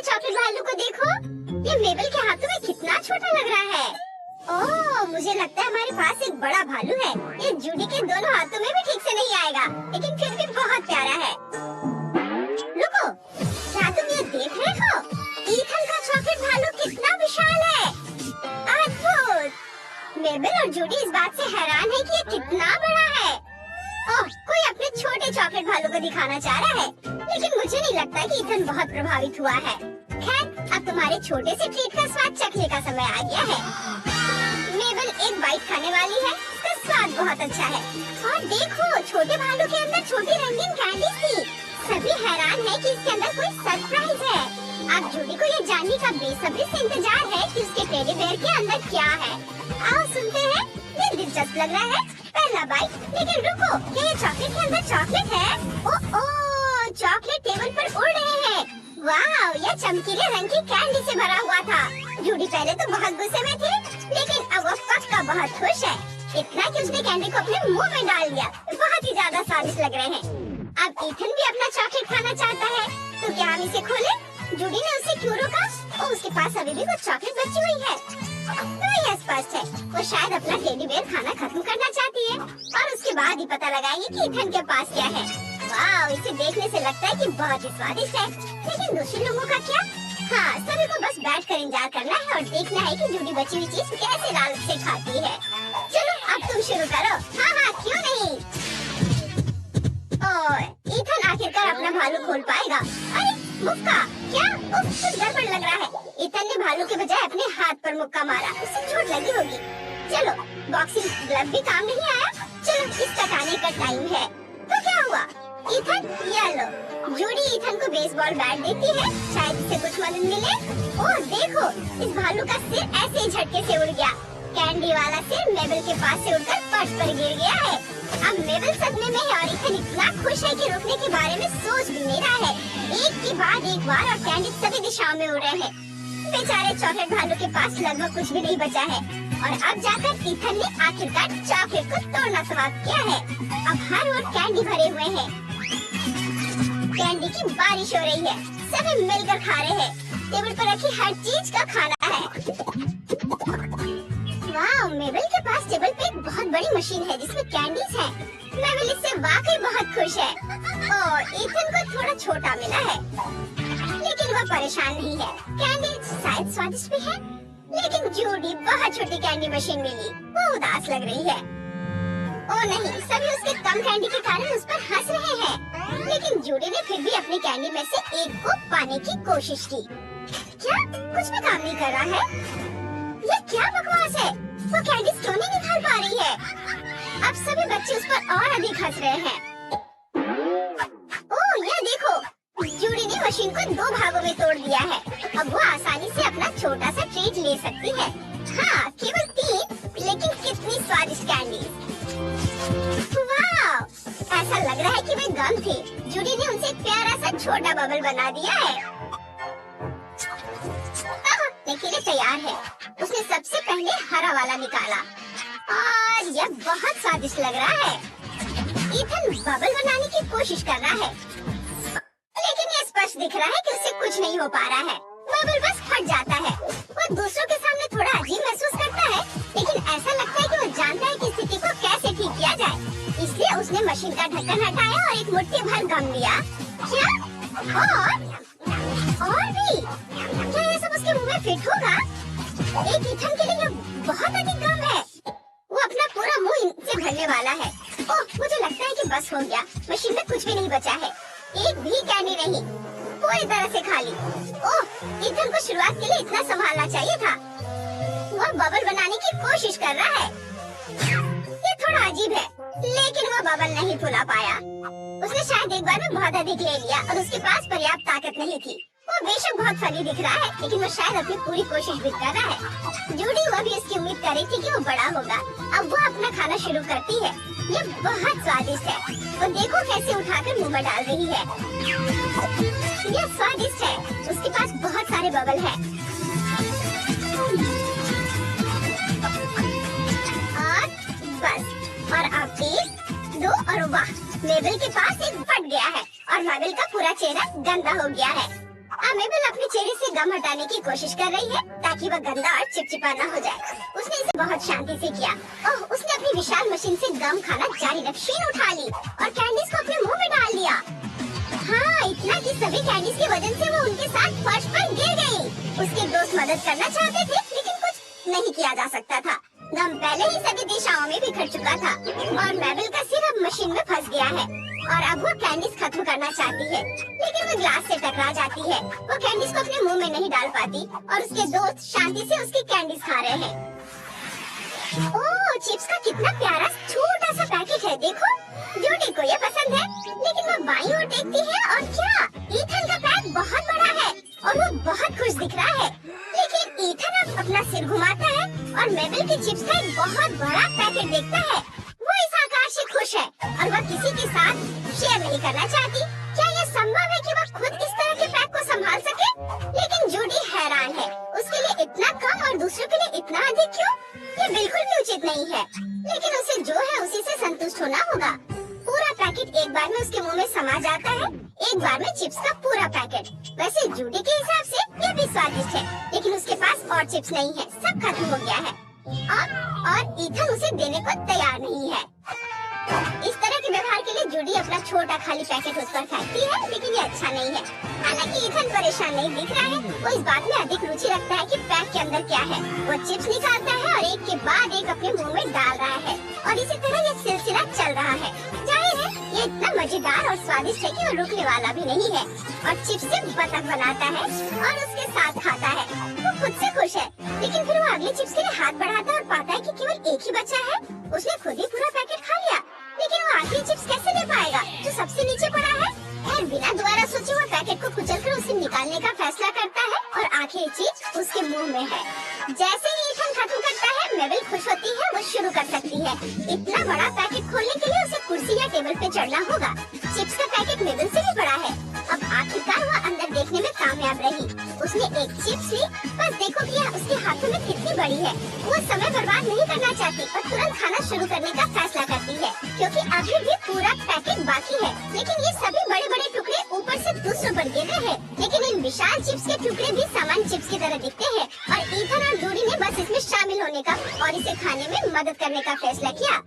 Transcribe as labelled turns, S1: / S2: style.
S1: Chocolate भालू को देखो, ये मेबल के हाथों में कितना छोटा लग रहा है। ओह, मुझे लगता है हमारे पास एक बड़ा भालू है। ये जूडी के दोनों हाथों में भी ठीक से नहीं आएगा, लेकिन फिर भी बहुत प्यारा है। रुको, क्या तुम ये देख रहे हो? ईथन का चॉकलेट भालू कितना विशाल है। अद्भुत। मेबल और जूडी इस बात से हैरान है कि ये कितना बड़ा है। ओह, कोई अपने छोटे चॉकलेट भालू को दिखाना चाह रहा है, लेकिन मुझे नहीं लगता कि ईथन बहुत प्रभावित हुआ है। खैर, अब तुम्हारे छोटे से ट्रीट का स्वाद चखने का समय आ गया है। मेबल एक बाइट खाने वाली है, इसका स्वाद बहुत अच्छा है। और देखो, छोटे भालू के अंदर छोटी रंगीन कैंडीज थी। सभी हैरान है कि इसके अंदर कोई सरप्राइज है। अब जूडी को ये जानने का बेसब्री से इंतजार है कि उसके टेडी बेयर के अंदर क्या है। आओ सुनते हैं, ये दिलचस्प लग रहा है। पहला बाइट, लेकिन रुको, क्या ये चॉकलेट के अंदर चॉकलेट है? ओह, चॉकलेट टेबल पर उड़ रहे हैं। वाह, यह चमकीले रंग की कैंडी से भरा हुआ था। जूडी पहले तो बहुत गुस्से में थी, लेकिन अब वो पक्का बहुत खुश है। इतना कि उसने कैंडी को अपने मुंह में डाल दिया। बहुत ही ज्यादा स्वादिष्ट लग रहे हैं। अब ईथन भी अपना चॉकलेट खाना चाहता है, तो क्या हम इसे खोलें? जूडी ने उसे क्यों रोका? उसके पास अभी भी कुछ चॉकलेट बची हुई है। तो यह स्पष्ट है, वो शायद अपना टेडी बेयर खाना खत्म करना चाहती है, और उसके बाद ही पता लगाएंगे कि ईथन के पास क्या है। वाह, इसे देखने से लगता है कि बहुत ही स्वादिष्ट है, लेकिन दूसरे लोगों का क्या? हाँ, सभी को बस बैठकर इंतजार करना है और देखना है कि जूडी बची हुई चीज कैसे लालच से खाती है। चलो, अब तुम शुरू करो। हाँ, क्यों नहीं? ओह, ईथन आखिरकार अपना भालू खोल पाएगा। अरे मुक्का, क्या? कुछ गड़बड़ लग रहा है। ईथन ने भालू के बजाय अपने हाथ पर मुक्का मारा, उसे चोट लगी होगी। चलो, बॉक्सिंग ग्लव भी काम नहीं आया। चलो, इसका आने का टाइम है। तो क्या हुआ? ईथन, ये लो। जूडी ईथन को बेसबॉल बैट देती है, शायद इससे कुछ मदद मिले। ओह देखो, इस भालू का सिर ऐसे ही झटके से उड़ गया। कैंडी वाला सिर मेबल के पास से उड़कर फर्श पर गिर गया है। अब मेबल सदमे में है और ईथन इतना खुश है कि रुकने के बारे में सोच भी नहीं रहा है। एक के बाद एक बार और कैंडी सभी दिशाओं में उड़ रहे हैं। बेचारे चॉकलेट भालू के पास लगभग कुछ भी नहीं बचा है, और अब जाकर ईथन ने आखिरकार चॉकलेट को तोड़ना समाप्त किया है। अब हर ओर कैंडी भरे हुए हैं। कैंडी की बारिश हो रही है, सभी मिलकर खा रहे हैं। टेबल पर रखी हर चीज का खाना है। वाह, मेबल के पास टेबल पे एक बहुत बड़ी मशीन है जिसमें कैंडीज है। मेबल इससे वाकई बहुत खुश है। और ईथन को थोड़ा छोटा मिला है, लेकिन वह परेशान नहीं है। कैंडी शायद स्वादिष्ट भी है, लेकिन जूडी बहुत छोटी कैंडी मशीन मिली, वो उदास लग रही है। ओह नहीं, सभी उसके कम कैंडी के कारण उस पर हंस रहे हैं, लेकिन जूडी ने फिर भी अपनी कैंडी में से एक को पाने की कोशिश की। क्या? कुछ भी काम नहीं कर रहा है? ये क्या बकवास है? वो कैंडी क्यों नहीं निकाल पा रही है? अब सभी बच्चे उस पर और अधिक हंस रहे हैं। ओह, ये देखो, जूडी ने मशीन को 2 भागों में तोड़ दिया है। अब वो आसानी से अपना छोटा सा ट्रीट ले सकती है। हाँ, केवल 3, लेकिन कितनी स्वादिष्ट कैंडी। वाह, ऐसा लग रहा है कि वे गम थे। जूडी ने उनसे एक प्यारा सा छोटा बबल बना दिया है। लेकिन तैयार है। उसने सबसे पहले हरा वाला निकाला, और यह बहुत स्वादिष्ट लग रहा है। ईथन बबल बनाने की कोशिश कर रहा है, लेकिन यह स्पष्ट दिख रहा है कि उससे कुछ नहीं हो पा रहा है। बबल बस फट जाता है। वो दूसरों के सामने थोड़ा अजीब महसूस करता है, लेकिन ऐसा लगता है कि वो जानता है कि स्थिति को कैसे ठीक किया जाए। इसलिए उसने मशीन का ढक्कन हटाया और एक मुट्ठी भर गम लिया। क्या? और भी? क्या ये सब उसके मुंह में फिट होगा? एक ईथन के लिए बहुत अधिक गम है। वो अपना पूरा मुंह इनसे भरने वाला है। ओह, मुझे लगता है कि बस हो गया। मशीन में कुछ भी नहीं बचा है, एक भी कैंडी नहीं, पूरी तरह से खाली। ओह, ईथन को शुरुआत के लिए इतना संभालना चाहिए था। वह बबल बनाने की कोशिश कर रहा है। ये थोड़ा अजीब है, लेकिन वह बबल नहीं फुला पाया। उसने शायद एक बार में बहुत अधिक ले लिया और उसके पास पर्याप्त ताकत नहीं थी। वो बेशक बहुत फनी दिख रहा है, लेकिन वो शायद अपनी पूरी कोशिश भी कर रहा है। जूडी वो भी इसकी उम्मीद कर रही थी कि वो बड़ा होगा। अब वो अपना खाना शुरू करती है। ये बहुत स्वादिष्ट है। वो देखो कैसे उठाकर मुंह में डाल रही है। ये स्वादिष्ट है। उसके पास बहुत सारे बबल हैं। और बस, और अब 1, 2 और वाह, मेबल के पास एक फट गया है और मेबल का पूरा चेहरा गंदा हो गया है। क्या मेबल अपने चेहरे से गम हटाने की कोशिश कर रही है ताकि वह गंदा और चिपचिपा न हो जाए। उसने इसे बहुत शांति से किया। ओह, उसने अपनी विशाल मशीन से गम खाना जारी रख शीन उठा ली और कैंडीज को अपने मुंह में डाल लिया। हाँ, इतना कि सभी कैंडीज की वजन से वो उनके साथ फर्श पर गिर गई। उसके दोस्त मदद करना चाहते थे लेकिन कुछ नहीं किया जा सकता था। गम पहले ही सभी दिशाओं में बिखर चुका था और मेबल का सिर अब मशीन में फंस गया है और अब वो कैंडीज खत्म करना चाहती है लेकिन वो ग्लास से टकरा जाती है। वो कैंडीज को अपने मुंह में नहीं डाल पाती और उसके दोस्त शांति से उसकी कैंडीज खा रहे हैं। ओह, चिप्स का कितना प्यारा छोटा सा पैकेट है, देखो। जूडी को ये पसंद है लेकिन वो बाईं ओर देखती है और क्या, ईथन का पैक बहुत बड़ा है और वो बहुत खुश दिख रहा है। लेकिन ईथन अब अपना सिर घुमाता है और मेबल की चिप्स का एक बहुत बड़ा पैकेट देखता है। वो इस आकार से खुश है और वह किसी के साथ शेयर नहीं करना चाहती। क्या ये संभव है कि वह खुद इस तरह के पैक को संभाल सके? लेकिन जूडी हैरान है, उसके लिए इतना कम और दूसरों के लिए इतना अधिक क्यों? ये बिल्कुल भी उचित नहीं है। लेकिन उसे जो है उसी से संतुष्ट होना होगा। पूरा पैकेट एक बार में उसके मुंह में समा जाता है, एक बार में चिप्स का पूरा पैकेट। वैसे जूडी के हिसाब से ये भी स्वादिष्ट है लेकिन उसके पास और चिप्स नहीं है, सब खत्म हो गया है और ईथन उसे देने को तैयार नहीं है। इस तरह के व्यवहार के लिए जूडी अपना छोटा खाली पैकेट उस पर फेंकती है लेकिन ये अच्छा नहीं है। हालांकि ईथन परेशान नहीं दिख रहा है, वो इस बात में अधिक रुचि रखता है कि पैक के अंदर क्या है। वो चिप्स निकालता है और एक के बाद एक अपने मुंह में डाल रहा है और इसी तरह ये सिलसिला चल रहा है। जाहिर है ये इतना मजेदार और स्वादिष्ट है कि वो रुकने वाला भी नहीं है और चिप्स से बतख बनाता है और उसके साथ खाता है। वो खुद से खुश है लेकिन फिर वो अगले चिप्स के लिए हाथ बढ़ाता है और पाता है कि केवल एक ही बचा है। उसने खुद ही पूरा पैकेट खा लिया लेकिन वो आखिरी चिप्स कैसे ले पाएगा जो सबसे नीचे पड़ा है? और बिना दोबारा सोचे वो पैकेट को कुचलकर उसे निकालने का फैसला करता है और आखिरी चीज उसके मुंह में है। जैसे ही ईथन खत्म करता है मेबल खुश होती है, वो शुरू कर सकती है। इतना बड़ा पैकेट खोलने के लिए उसे कुर्सी या टेबल पे चढ़ना होगा। चिप्स का पैकेट मेबल से भी बड़ा है। अब आखिरकार वो अंदर देखने में कामयाब रही। उसने एक चिप्स ली, बस देखो कि यह उसके हाथों में कितनी बड़ी है। वो समय बर्बाद नहीं करना चाहती और तुरंत खाना शुरू करने का फैसला करती है क्योंकि अभी भी पूरा पैकेट बाकी है। लेकिन ये सभी बड़े बड़े टुकड़े ऊपर से दूसरों पर गिर रहे हैं लेकिन इन विशाल चिप्स के टुकड़े भी सामान्य चिप्स की तरह दिखते हैं और ईथन और जूडी ने बस इसमें शामिल होने का और इसे खाने में मदद करने का फैसला किया।